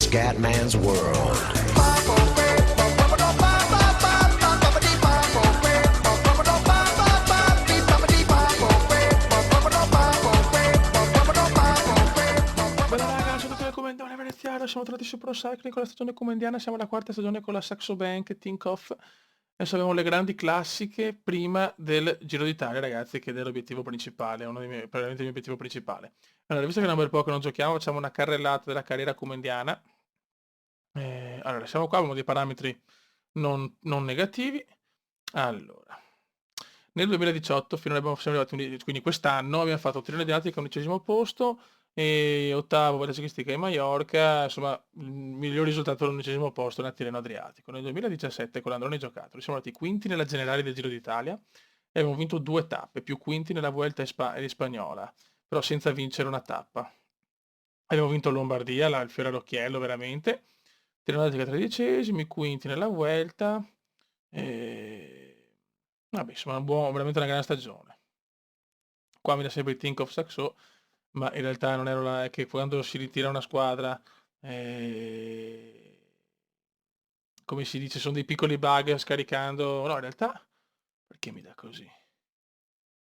Scatman's World. Bella raga, sono tornato come Andone Veneziano, siamo tornati su Pro Cycling con la stagione comendiana, siamo alla quarta stagione con la Saxo Bank, Tinkoff. Adesso abbiamo le grandi classiche prima del Giro d'Italia, ragazzi, che è l'obiettivo principale, uno dei miei, probabilmente il mio obiettivo principale. Allora, visto che è un bel po' che non giochiamo, facciamo una carrellata della carriera comendiana. Allora, siamo qua, abbiamo dei parametri non negativi. Allora, nel 2018 fino siamo arrivati, quindi quest'anno abbiamo fatto Tirreno Adriatico 11° posto e ottavo Volta Ciclistica in Maiorca, insomma il miglior risultato all'11° posto nel Tirreno Adriatico. Nel 2017 con l'Androni Giocattoli siamo andati quinti nella generale del Giro d'Italia e abbiamo vinto 2 tappe, più quinti nella Vuelta Spagnola, però senza vincere una tappa. Abbiamo vinto Lombardia, il fiore all'occhiello veramente. Tirreno Adriatico 13esimi, quinti nella Vuelta. Vabbè, insomma, veramente una grande stagione. Qua mi dà sempre il Think of Saxo, ma in realtà non ero là, è che quando si ritira una squadra, come si dice, sono dei piccoli bug scaricando. No, in realtà, perché mi dà così?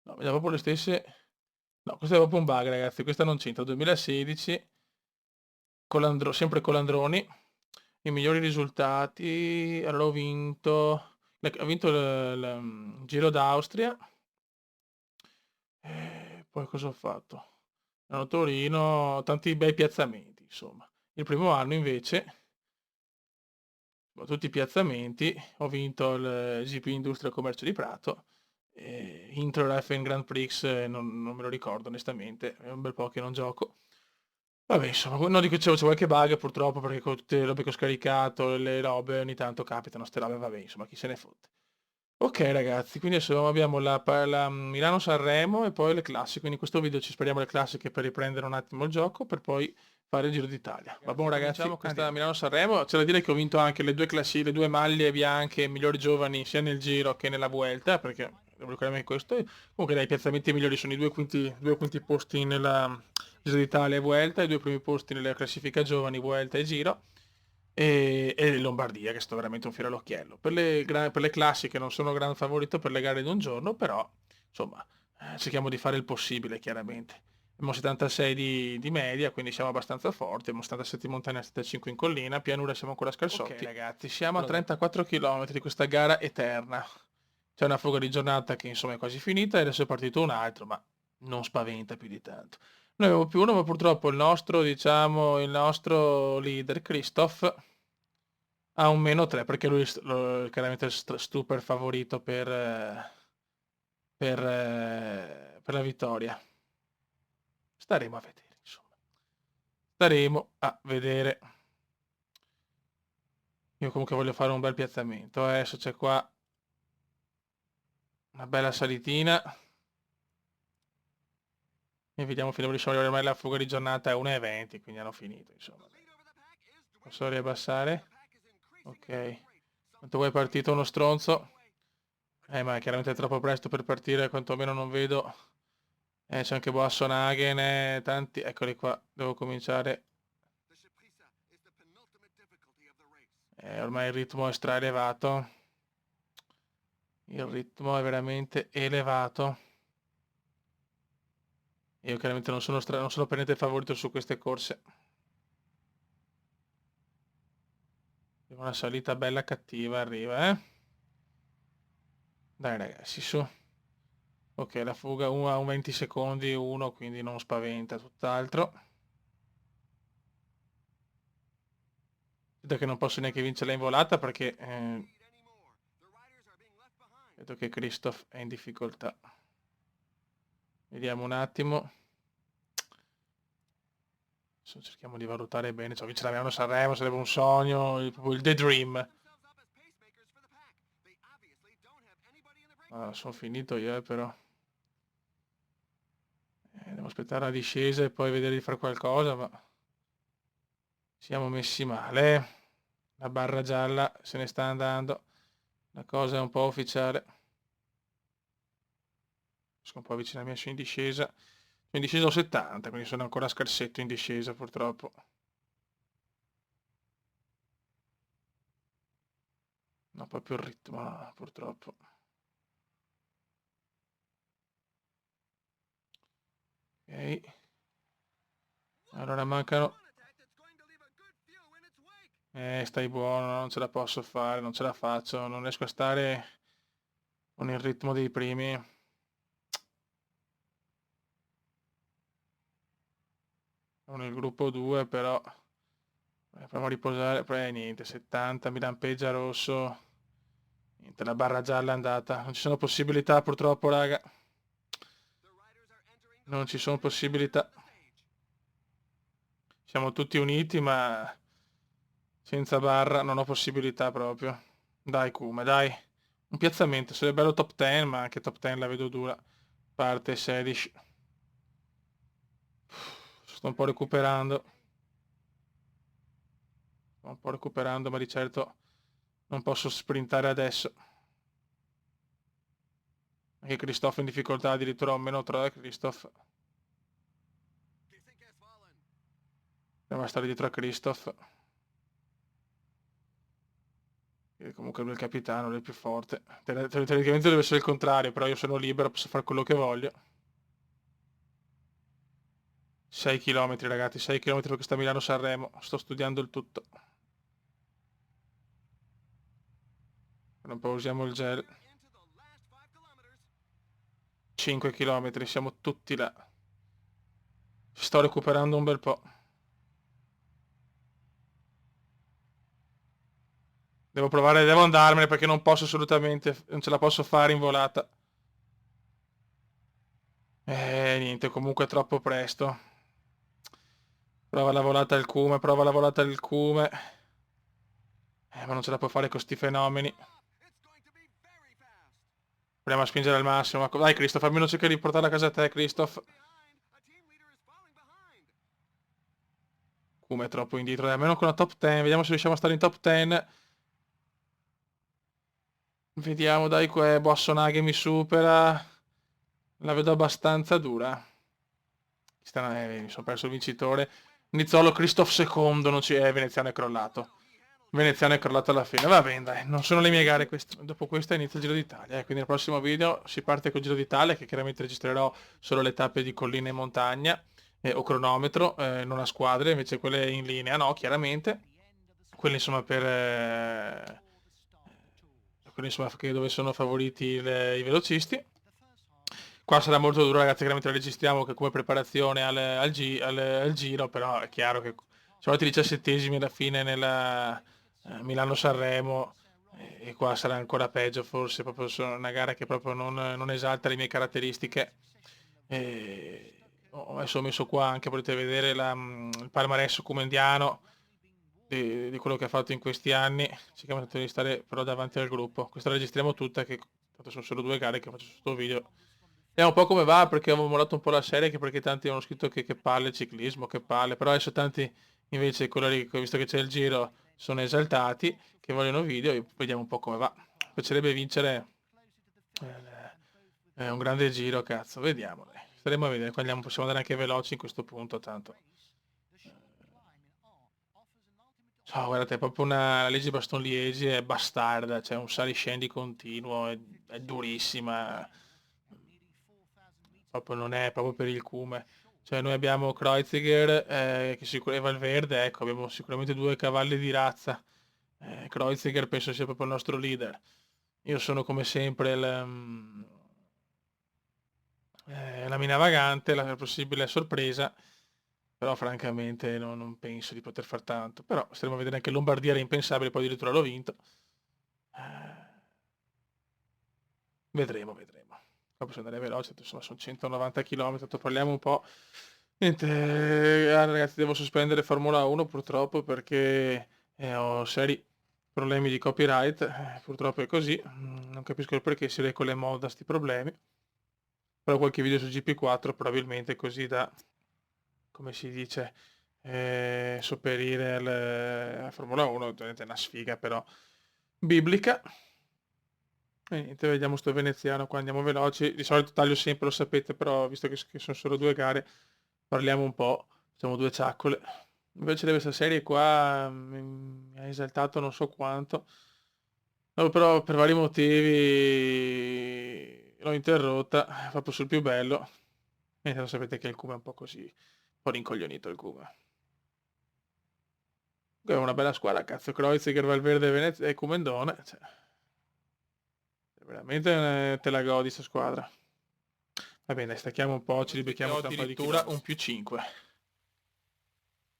No, mi dà proprio le stesse. No, questo è proprio un bug, ragazzi. Questa non c'entra. 2016, sempre con Landroni, i migliori risultati. Allora ho vinto il Giro d'Austria. Poi cosa ho fatto? Milano Torino, tanti bei piazzamenti, insomma. Il primo anno invece, tutti i piazzamenti, ho vinto il GP Industria Commercio di Prato, Intro Life Grand Prix, non me lo ricordo onestamente, è un bel po' che non gioco. Vabbè, insomma, no, dico, c'è qualche bug purtroppo perché con tutte le robe che ho scaricato, le robe ogni tanto capitano, ste robe, vabbè, insomma, chi se ne fotte. Ok ragazzi, quindi adesso abbiamo la Milano-Sanremo e poi le classiche, quindi in questo video ci spariamo le classiche per riprendere un attimo il gioco per poi fare il Giro d'Italia. Va buon ragazzi, questa Milano-Sanremo, c'è da dire che ho vinto anche le le due maglie bianche migliori giovani sia nel Giro che nella Vuelta, perché devo ricordarmi questo. Comunque dai, i piazzamenti migliori sono i due quinti posti nella Giro d'Italia e Vuelta, i due primi posti nella classifica giovani Vuelta e Giro e Lombardia che sto veramente un fiore all'occhiello. Per le classiche non sono gran favorito per le gare di un giorno, però insomma cerchiamo di fare il possibile chiaramente. Abbiamo 76 di media, quindi siamo abbastanza forti, abbiamo 77 in montagna e 75 in collina, pianura siamo ancora scarsotti. Ok ragazzi, siamo a 34 km di questa gara eterna. C'è una fuga di giornata che insomma è quasi finita e adesso è partito un altro, ma non spaventa più di tanto. Noi avevo più uno, ma purtroppo il nostro, diciamo, il nostro leader, Christoph, ha un -3 perché lui chiaramente è super favorito per la vittoria. Staremo a vedere, insomma. Staremo a vedere. Io comunque voglio fare un bel piazzamento. Adesso c'è qua una bella salitina. E vediamo fino a dove riusciamo ad arrivare. Ormai la fuga di giornata è 1:20, quindi hanno finito, insomma. Posso riabbassare? Ok. Quanto vuoi è partito uno stronzo? Ma chiaramente è troppo presto per partire, quantomeno non vedo. C'è anche Boasson-Hagen, tanti. Eccoli qua, devo cominciare. Ormai il ritmo è stra-elevato. Il ritmo è veramente elevato. Io chiaramente non sono per niente favorito su queste corse. Una salita bella cattiva arriva, Dai ragazzi, su. Ok, la fuga a un 20 secondi, uno, quindi non spaventa, tutt'altro. Vedo che non posso neanche vincerla in volata perché vedo che Christoph è in difficoltà. Vediamo un attimo. Adesso cerchiamo di valutare bene. Cioè, vincere la Milano Sanremo sarebbe un sogno, proprio il daydream. Allora, sono finito io, però. Devo aspettare la discesa e poi vedere di fare qualcosa, ma siamo messi male. La barra gialla se ne sta andando. La cosa è un po' ufficiale. Sono un po' avvicinarmi in discesa. Sono in discesa ho 70, quindi sono ancora scarsetto in discesa purtroppo. proprio il ritmo, no, purtroppo. Ok. Allora mancano... stai buono, non ce la posso fare, non ce la faccio, non riesco a stare con il ritmo dei primi. Sono il gruppo 2, però proviamo a riposare, poi niente, 70, mi lampeggia rosso, niente, la barra gialla è andata, non ci sono possibilità purtroppo, raga, non ci sono possibilità, siamo tutti uniti ma senza barra non ho possibilità proprio. Dai Kuma, dai, un piazzamento, sarebbe bello top 10, ma anche top 10 la vedo dura, parte 16, sto un po' recuperando. Sto un po' recuperando, ma di certo non posso sprintare adesso. Anche Christophe in difficoltà, addirittura un meno 3, Christophe. Dobbiamo stare dietro a Christophe. Che comunque lui è il capitano, lui è il più forte. Teoricamente deve essere il contrario, però io sono libero, posso fare quello che voglio. 6 km ragazzi, 6 km per questa Milano-Sanremo. Sto studiando il tutto. Un po' usiamo il gel. 5 km, siamo tutti là. Sto recuperando un bel po'. Devo provare, devo andarmene perché non posso assolutamente, non ce la posso fare in volata. Niente, comunque è troppo presto. Prova la volata al cume, prova la volata al cume. Ma non ce la può fare con sti fenomeni. Proviamo a spingere al massimo. Dai Christoph, almeno cerca di portarla a casa a te, Christoph. Cume è troppo indietro, dai, almeno con la top 10. Vediamo se riusciamo a stare in top 10. Vediamo, dai, Bossonaghe mi supera. La vedo abbastanza dura. Mi sono perso il vincitore. Nizzolo Christoph secondo, non ci è, Veneziano è crollato. Veneziano è crollato alla fine. Va bene, dai, non sono le mie gare queste. Dopo questo inizia il Giro d'Italia. Quindi nel prossimo video si parte col Giro d'Italia, che chiaramente registrerò solo le tappe di collina e montagna, o cronometro, non a squadre, invece quelle in linea, no, chiaramente. Quelle insomma quelle insomma dove sono favoriti i velocisti. Qua sarà molto duro ragazzi, chiaramente la registriamo che come preparazione al giro, però è chiaro che siamo arrivati 17esimi alla fine nella Milano-Sanremo e qua sarà ancora peggio, forse proprio una gara che proprio non esalta le mie caratteristiche. Adesso ho messo qua anche, potete vedere il palmarès comendiano di quello che ha fatto in questi anni, cerchiamo di stare però davanti al gruppo. Questa la registriamo tutta, che tanto sono solo 2 gare che faccio su sto video. Vediamo un po' come va, perché avevo mollato un po' la serie, che perché tanti hanno scritto che palle il ciclismo, che palle, però adesso tanti invece quelli che visto che c'è il giro sono esaltati, che vogliono video, e vediamo un po' come va. Mi piacerebbe vincere un grande giro, cazzo, vediamo. Staremo a vedere, qua possiamo andare anche veloci in questo punto, tanto. Ciao, guardate, è proprio la legge Baston Liegi è bastarda, c'è un saliscendi continuo, è durissima, proprio non è proprio per il cume. Cioè noi abbiamo Kreuziger e Valverde, ecco, abbiamo sicuramente 2 cavalli di razza. Kreuziger penso sia proprio il nostro leader. Io sono come sempre la mina vagante, la possibile sorpresa, però francamente non penso di poter far tanto. Però staremo a vedere, anche Lombardia era impensabile, poi addirittura l'ho vinto. Vedremo, vedremo. Qua possiamo andare veloce, insomma sono 190 km, parliamo un po'. Niente, ragazzi, devo sospendere Formula 1 purtroppo perché ho seri problemi di copyright, purtroppo è così, non capisco il perché si con le moda sti problemi. Però qualche video su GP4 probabilmente, così da, come si dice, sopperire alla Formula 1, ovviamente è una sfiga però biblica. E niente, vediamo sto veneziano qua, andiamo veloci. Di solito taglio sempre, lo sapete, però visto che sono solo 2 gare, parliamo un po', facciamo 2 ciaccole. Invece di questa serie qua mi ha esaltato non so quanto. No, però per vari motivi l'ho interrotta, proprio sul più bello. E lo sapete che il Kuma è un po' così, un po' rincoglionito il Kuma. È una bella squadra, cazzo, Kreuziger, Valverde, Venezia e Kumendone. Cioè, veramente te la godi sta squadra. Va bene, stacchiamo un po', ci ribecchiamo tra un po' di addirittura un più 5.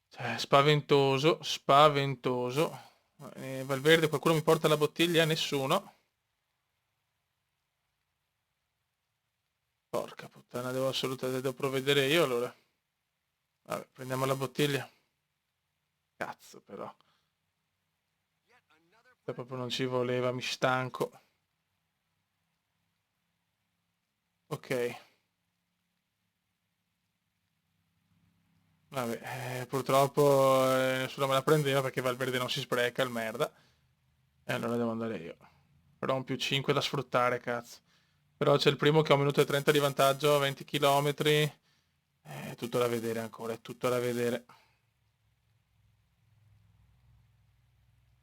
Cioè, spaventoso, spaventoso. Valverde, qualcuno mi porta la bottiglia? Nessuno. Porca puttana, devo assolutamente devo provvedere io allora. Vabbè, prendiamo la bottiglia. Cazzo però. Proprio non ci voleva, mi stanco. Ok. Vabbè, purtroppo nessuno me la prendeva perché Valverde non si spreca, il merda. E allora devo andare io. Però ho un più 5 da sfruttare, cazzo. Però c'è il primo che ha 1 minuto e 30 di vantaggio, 20 km. È tutto da vedere ancora, è tutto da vedere.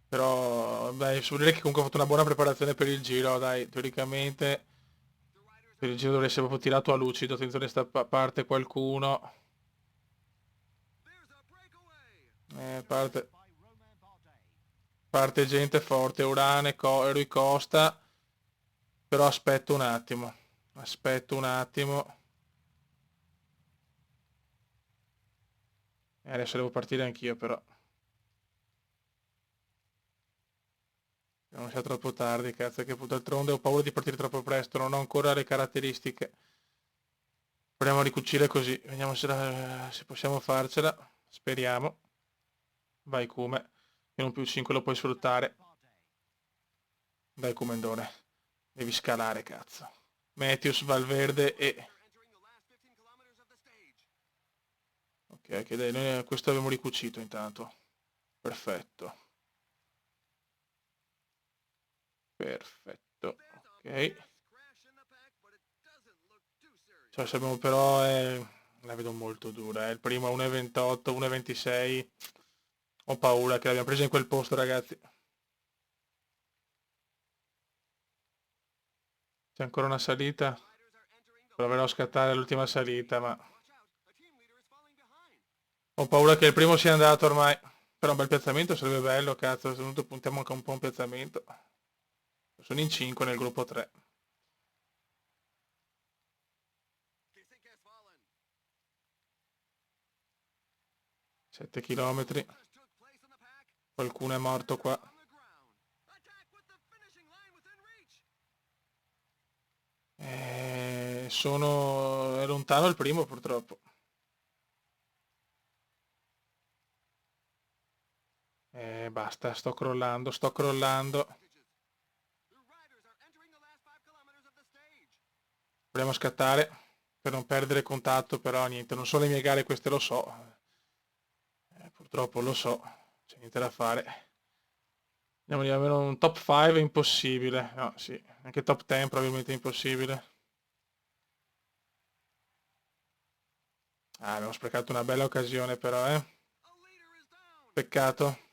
Però, dai, vuol dire che comunque ho fatto una buona preparazione per il giro, dai, teoricamente per il giro dovrei essere proprio tirato a lucido, attenzione sta parte qualcuno. Parte, parte gente forte, Urane, Rui Costa, però aspetto un attimo. Adesso devo partire anch'io però. Non sia troppo tardi, cazzo, che d'altronde ho paura di partire troppo presto, non ho ancora le caratteristiche. Proviamo a ricucire così, vediamo se possiamo farcela. Speriamo. Vai Kume, che un più 5 lo puoi sfruttare. Dai Kumendone, devi scalare, cazzo. Matthews, Valverde e... Ok, che dai, noi questo abbiamo ricucito intanto. Perfetto. Perfetto, ok. Cioè, se abbiamo però... la vedo molto dura, il primo è 1,28, 1,26. Ho paura che l'abbiamo presa in quel posto, ragazzi. C'è ancora una salita. Proverò a scattare l'ultima salita, ma... Ho paura che il primo sia andato ormai. Però un bel piazzamento sarebbe bello, cazzo. Se non puntiamo anche un po' un piazzamento. Sono in 5 nel gruppo 3. 7 km. Qualcuno è morto qua. È lontano il primo purtroppo. Basta, sto crollando, sto crollando. Proviamo a scattare per non perdere contatto, però niente, non so le mie gare, queste lo so. Purtroppo lo so, c'è niente da fare. Andiamo di avere un top 5 è impossibile. No, sì, anche top 10 probabilmente è impossibile. Ah, abbiamo sprecato una bella occasione però, eh. Peccato.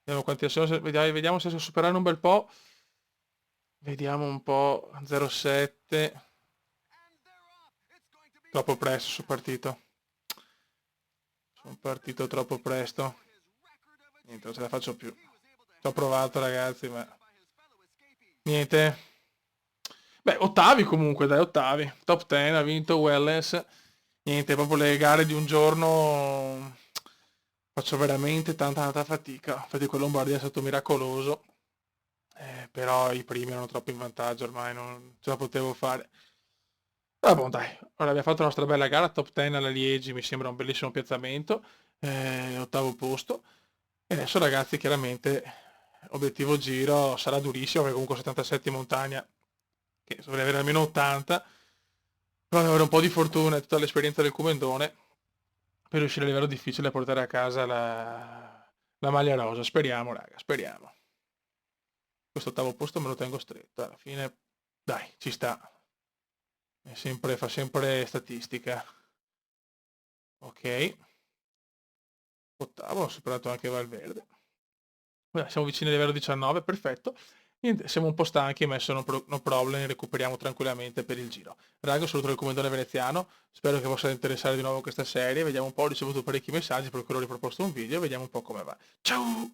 Vediamo quanti sono, vediamo se riesco a superare un bel po'. Vediamo un po'. 0,7. Troppo presto sono partito. Sono partito troppo presto. Niente, non ce la faccio più. Ci ho provato ragazzi, ma... Niente. Beh, ottavi comunque, dai, ottavi. Top 10, ha vinto Wellens. Niente, proprio le gare di un giorno faccio veramente tanta fatica. Infatti quel Lombardia è stato miracoloso. Però i primi erano troppo in vantaggio, ormai non ce la potevo fare. Vabbè, dai, ora abbiamo fatto la nostra bella gara, top 10 alla Liegi, mi sembra un bellissimo piazzamento, ottavo posto. E adesso ragazzi, chiaramente, obiettivo giro sarà durissimo, perché comunque 77 in montagna, che dovrei avere almeno 80, però devo avere un po' di fortuna e tutta l'esperienza del Comendone per riuscire a livello difficile a portare a casa la maglia rosa. Speriamo, raga, speriamo. Questo ottavo posto me lo tengo stretto, alla fine, dai, ci sta. Fa sempre statistica. Ok. Ottavo, ho superato anche Valverde. Siamo vicini al livello 19, perfetto. Niente, siamo un po' stanchi, ma adesso no problem, recuperiamo tranquillamente per il giro. Raga, un saluto dal comandante veneziano, spero che possa interessare di nuovo questa serie, vediamo un po', ho ricevuto parecchi messaggi per cui ho riproposto un video, vediamo un po' come va. Ciao!